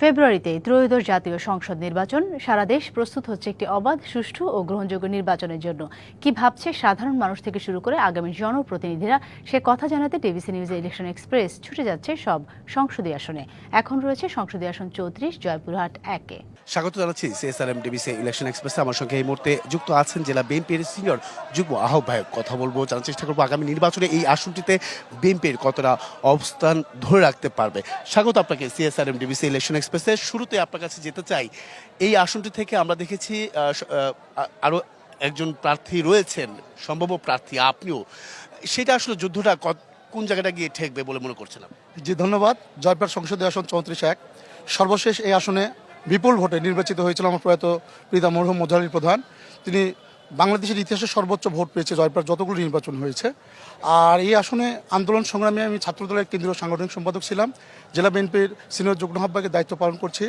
ফেব্রুয়ারিতে ত্রয়োদশ জাতীয় সংসদ নির্বাচন। সারা দেশ প্রস্তুত হচ্ছে একটি অবাধ, সুষ্ঠু ও গ্রহণযোগ্য নির্বাচনের জন্য। কি ভাবছে সাধারণ মানুষ থেকে শুরু করে আগামী জনপ্রতিনিধিরা, সে কথা জানাতে টিভিসি নিউজে ইলেকশন এক্সপ্রেস ছুটে যাচ্ছে সব সংসদীয় আসনে। এখন রয়েছে সংসদীয় আসন 34 জয়পুরহাট 1-এ। স্বাগত জানাচ্ছি সিএসআরএম টিভিসি ইলেকশন এক্সপ্রেসে। আমার সঙ্গে এই মুহূর্তে যুক্ত আছেন জেলা বিএনপির সিনিয়র যুগ্ম আহ্বায়ক। কথা বলবো, জানার চেষ্টা করবো আগামী নির্বাচনে এই আসনটিতে বিএনপির কতটা অবস্থান ধরে রাখতে পারবে। স্বাগত আপনাকে সিএসআরএম টিভিসি ইলেকশন এক্সপ্রেসে। শুরুতে আপনার কাছে যেতে চাই, এই আসনটি থেকে আমরা দেখেছি আরো একজন প্রার্থী রয়েছেন, সম্ভাব্য প্রার্থী আপনিও। সেটা আসলে যুদ্ধটা কোন জায়গাটা গিয়ে ঠেকবে বলে মনে করছেন আপনি? জি ধন্যবাদ। জয়পুরহাট সংসদীয় আসন 34-1, সর্বশেষ এই আসনে বিপুল ভোটে নির্বাচিত হয়েছিল আমার প্রয়াত পিতা মরহুম মোজাহির আলী প্রধান। তিনি বাংলাদেশের ইতিহাসে সর্বোচ্চ ভোট পেয়েছে জয়পুরহাট যতগুলো নির্বাচন হয়েছে। আর এই আসনে আন্দোলন সংগ্রামে আমি ছাত্রদলের কেন্দ্রীয় সাংগঠনিক সম্পাদক ছিলাম, জেলা বিএনপির সিনিয়র যুগ্ম আহ্বায়কের দায়িত্ব পালন করছি।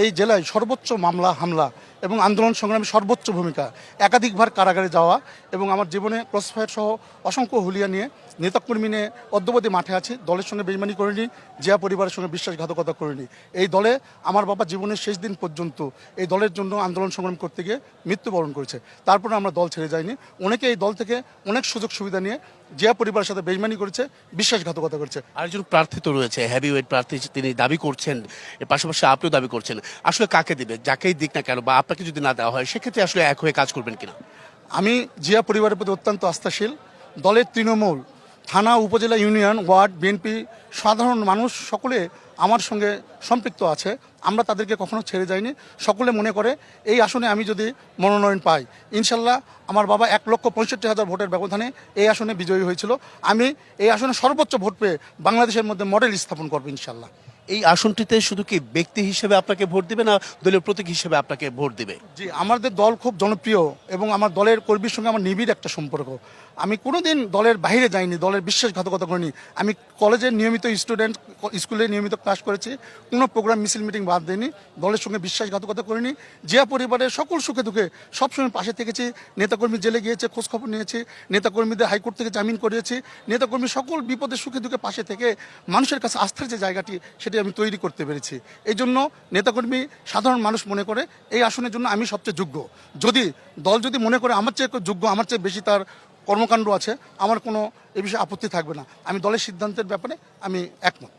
এই জেলায় সর্বোচ্চ মামলা হামলা এবং আন্দোলন সংগ্রামে সর্বোচ্চ ভূমিকা, একাধিকবার কারাগারে যাওয়া এবং আমার জীবনে ক্রসফায়ার সহ অসংখ্য হুলিয়া নিয়ে নেতাকর্মী নিয়ে অদ্যবধি মাঠে আছি। দলের সঙ্গে বেইমানি করিনি, জিয়া পরিবারের সঙ্গে বিশ্বাসঘাতকতা করিনি। এই দলে আমার বাবা জীবনের শেষ দিন পর্যন্ত এই দলের জন্য আন্দোলন সংগ্রাম করতে গিয়ে মৃত্যুবরণ করেছে। তারপরে আমরা দল ছেড়ে যাইনি। অনেকে এই দল থেকে অনেক সুযোগ সুবিধা নিয়ে জিয়া পরিবারের সাথে বেইমানি করেছে, বিশ্বাসঘাতকতা করেছে। আরেকজন প্রার্থী তো রয়েছে, হেভিওয়েট প্রার্থী, তিনি দাবি করছেন, এর পাশাপাশি আপনিও দাবি করছেন। আসলে কাকে দিবে? যাকেই দিক না কেন, বা আপনাকে যদি না দেওয়া হয় সেক্ষেত্রে আসলে এক হয়ে কাজ করবেন কিনা? আমি জিয়া পরিবারের প্রতি অত্যন্ত আস্থাশীল। দলের তৃণমূল, থানা, উপজেলা, ইউনিয়ন, ওয়ার্ড, বিএনপি, সাধারণ মানুষ সকলে আমার সঙ্গে সম্পৃক্ত আছে। আমরা তাদেরকে কখনো ছেড়ে যাইনি। সকলে মনে করে এই আসনে আমি যদি মনোনয়ন পাই, ইনশাল্লাহ আমার বাবা 1,65,000 ভোটের ব্যবধানে এই আসনে বিজয়ী হয়েছিল। আমি এই আসনে সর্বোচ্চ ভোট পেয়ে বাংলাদেশের মধ্যে মডেল স্থাপন করবো ইনশাল্লাহ। এই আসনটিতে শুধু কি ব্যক্তি হিসেবে আপনাকে ভোট দিবে, না দলীয় প্রতীক হিসেবে আপনাকে ভোট দিবে? জি, আমাদের দল খুব জনপ্রিয় এবং আমার দলের কর্মীর সঙ্গে আমার নিবিড় একটা সম্পর্ক। আমি কোনোদিন দলের বাইরে যাইনি, দলের বিশ্বাসঘাতকতা করিনি। আমি কলেজের নিয়মিত স্টুডেন্ট, স্কুলে নিয়মিত ক্লাস করেছি, কোনো প্রোগ্রাম মিছিল মিটিং বাদ দিইনি। দলের সঙ্গে বিশ্বাসঘাতকতা করিনি। জিয়া পরিবারের সকল সুখে দুঃখে সবসময় পাশে থেকেছি। নেতাকর্মী জেলে গিয়েছে, খোঁজখবর নিয়েছি, নেতাকর্মীদের হাইকোর্ট থেকে জামিন করিয়েছি। নেতাকর্মী সকল বিপদে সুখে দুঃখে পাশে থেকে মানুষের কাছে আস্থার যে জায়গাটি সেটি আমি তৈরি করতে পেরেছি। এই জন্য নেতাকর্মী, সাধারণ মানুষ মনে করে এই আসনের জন্য আমি সবচেয়ে যোগ্য। যদি দল যদি মনে করে আমার চেয়ে যোগ্য, আমার চেয়ে বেশি তার কর্মকাণ্ড আছে, আমার কোনো এ বিষয়ে আপত্তি থাকবে না। আমি দলের সিদ্ধান্তের ব্যাপারে আমি একমত।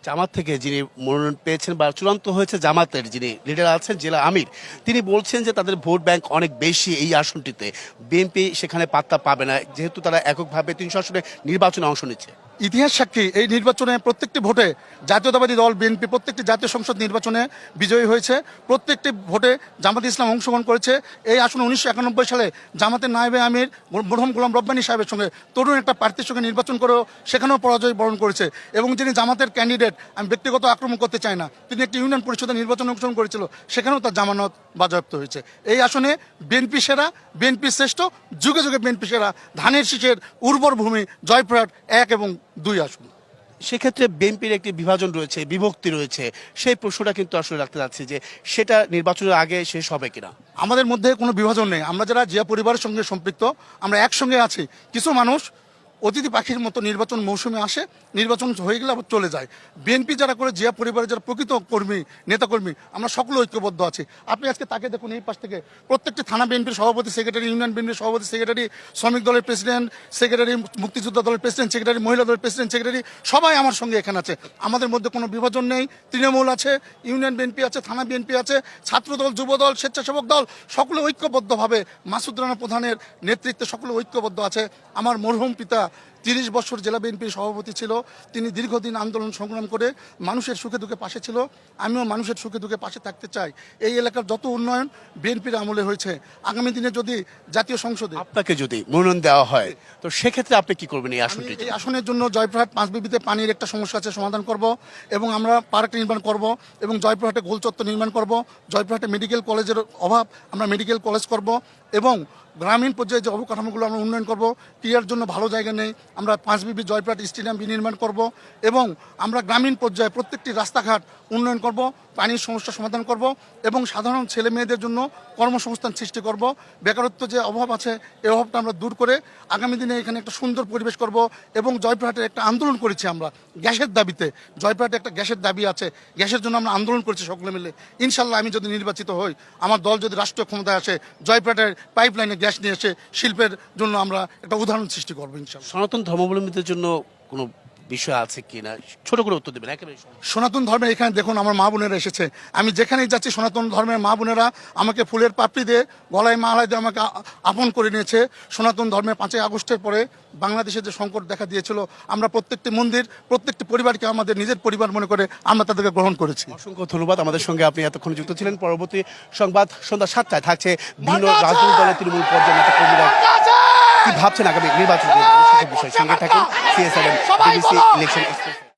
জামাত থেকে যিনি মনোনয়ন পেয়েছেন বা চূড়ান্ত হয়েছে, জামাতের যিনি লিডার আছেন জেলা আমির, তিনি বলছেন যে তাদের ভোট ব্যাংক অনেক বেশি এই আসনটিতে, বিএনপি সেখানে পাত্তা পাবে না, যেহেতু তারা এককভাবে 300 আসনে নির্বাচনে অংশ নিচ্ছে। ইতিহাস সাক্ষী, এই নির্বাচনে প্রত্যেকটি ভোটে জাতীয়তাবাদী দল বিএনপি প্রত্যেকটি জাতীয় সংসদ নির্বাচনে বিজয়ী হয়েছে। প্রত্যেকটি ভোটে জামাত ইসলাম অংশগ্রহণ করেছে। এই আসনে 1991 সালে জামাতের নায়েবে আমির মরহুম গোলাম রব্বানী সাহেবের সঙ্গে তরুণ একটা প্রার্থীর সঙ্গে নির্বাচন করেও সেখানেও পরাজয় বরণ করেছে। এবং যিনি জামাতের ক্যান্ডিডেট, আমি ব্যক্তিগত আক্রমণ করতে চাই না, তিনি একটি ইউনিয়ন পরিষদের নির্বাচনে অংশগ্রহণ করেছিল, সেখানেও তার জামানত বাজেয়াপ্ত হয়েছে। এই আসনে বিএনপি সেরা, বিএনপি শ্রেষ্ঠ, যুগে যুগে বিএনপি সেরা, ধানের শীষের উর্বর ভূমি জয়পুরহাট 1 এবং 2 আসন। সেক্ষেত্রে বিএনপির একটি বিভাজন রয়েছে, বিভক্তি রয়েছে, সেই প্রশ্নটা কিন্তু আসলে রাখতে যাচ্ছি যে সেটা নির্বাচনের আগে শেষ হবে কিনা। আমাদের মধ্যে কোনো বিভাজন নেই। আমরা যারা জিয়া পরিবারের সঙ্গে সম্পৃক্ত, আমরা একসঙ্গে আছি। কিছু মানুষ অতিথি পাখির মতো নির্বাচন মৌসুমে আসে, নির্বাচন হয়ে গেলে আবার চলে যায়। বিএনপি যারা করে, জিয়া পরিবারের যারা প্রকৃত কর্মী, নেতাকর্মী, আমরা সকলে ঐক্যবদ্ধ আছি। আপনি আজকে তাকে দেখুন, এই পাশ থেকে প্রত্যেকটি থানা বিএনপির সভাপতি, সেক্রেটারি, ইউনিয়ন বিএনপির সভাপতি, সেক্রেটারি, শ্রমিক দলের প্রেসিডেন্ট, সেক্রেটারি, মুক্তিযোদ্ধা দলের প্রেসিডেন্ট, সেক্রেটারি, মহিলা দলের প্রেসিডেন্ট, সেক্রেটারি, সবাই আমার সঙ্গে এখানে আছে। আমাদের মধ্যে কোনো বিভাজন নেই। তৃণমূল আছে, ইউনিয়ন বিএনপি আছে, থানা বিএনপি আছে, ছাত্রদল, যুবদল, স্বেচ্ছাসেবক দল, সকলে ঐক্যবদ্ধভাবে মাসুদ রানা প্রধানের নেতৃত্বে সকলে ঐক্যবদ্ধ আছে। আমার মরহুম পিতা 30 বছর জেলা বিএনপির সভাপতি ছিল। তিনি দীর্ঘদিন আন্দোলন সংগ্রাম করে মানুষের সুখে দুঃখে পাশে ছিল। আমিও মানুষের সুখে দুঃখে পাশে থাকতে চাই। এই এলাকার যত উন্নয়ন বিএনপির আমলে হয়েছে, আগামী দিনে যদি জাতীয় সংসদে আপনাকে যদি মনোনয়ন দেওয়া হয়, তো সেক্ষেত্রে আপনি কি করবেন এই আমি আসনটি? এই আসনের জন্য জয়পুরহাট 5 বিবিতে পানির একটা সমস্যা আছে, সমাধান করব এবং আমরা পার্ক নির্মাণ করব এবং জয়পুরহাটে গোল চত্বর নির্মাণ করব। জয়পুরহাটে মেডিকেল কলেজের অভাব, আমরা মেডিকেল কলেজ করব এবং গ্রামীণ পর্যায়ে যে অবকাঠামোগুলো আমরা উন্নয়ন করব, ক্রীড়ার জন্য ভালো জায়গা নেই, আমরা 5 জয়প্রাট স্টেডিয়াম বিনির্মাণ করব এবং আমরা গ্রামীণ পর্যায়ে প্রত্যেকটি রাস্তাঘাট উন্নয়ন করব, পানির সমস্যা সমাধান করব এবং সাধারণ ছেলে মেয়েদের জন্য কর্মসংস্থান সৃষ্টি করব। বেকারত্ব যে অভাব আছে এই অভাবটা আমরা দূর করে আগামী দিনে এখানে একটা সুন্দর পরিবেশ করব এবং জয়প্রহাটের একটা আন্দোলন করেছি আমরা গ্যাসের দাবিতে। জয়প্রহাটে একটা গ্যাসের দাবি আছে, গ্যাসের জন্য আমরা আন্দোলন করেছি সকলে মিলে। ইনশাল্লাহ আমি যদি নির্বাচিত হই, আমার দল যদি রাষ্ট্রীয় ক্ষমতায় আসে, জয়প্রহাটের পাইপলাইনে গ্যাস নিয়ে এসে শিল্পের জন্য আমরা একটা উদাহরণ সৃষ্টি করবো ইনশাল্লাহ। সনাতন ধর্মাবলম্বীদের জন্য কোনো বিষয় আছে কিনা, ছোট করে উত্তর দেবেন একেবারে। সনাতন ধর্মের এখানে দেখুন আমার মা বোনেরা এসেছে, আমি যেখানেই যাচ্ছি সনাতন ধর্মের মা বোনেরা আমাকে ফুলের পাপড়ি দিয়ে গলায় মালা দিয়ে আমাকে আপন করে নিয়েছে। সনাতন ধর্মের 5ই আগস্টের পরে বাংলাদেশে যে সংকট দেখা দিয়েছিল, আমরা প্রত্যেকটি মন্দির প্রত্যেকটি পরিবারকে আমাদের নিজের পরিবার মনে করে আমরা তাদেরকে গ্রহণ করেছি। অসংখ্য ধন্যবাদ, আমাদের সঙ্গে আপনি এতক্ষণ যুক্ত ছিলেন। পরবর্তী সংবাদ সন্ধ্যা 7টায় থাকছে বিভিন্ন রাজনৈতিক দলের তৃণমূল পর্যায়ে নেতা কর্মীরা কি ভাবছেন আগামী নির্বাচন বিষয়। সঙ্গে থাকুন CSRM BBC ইলেকশন এক্সপ্রেস।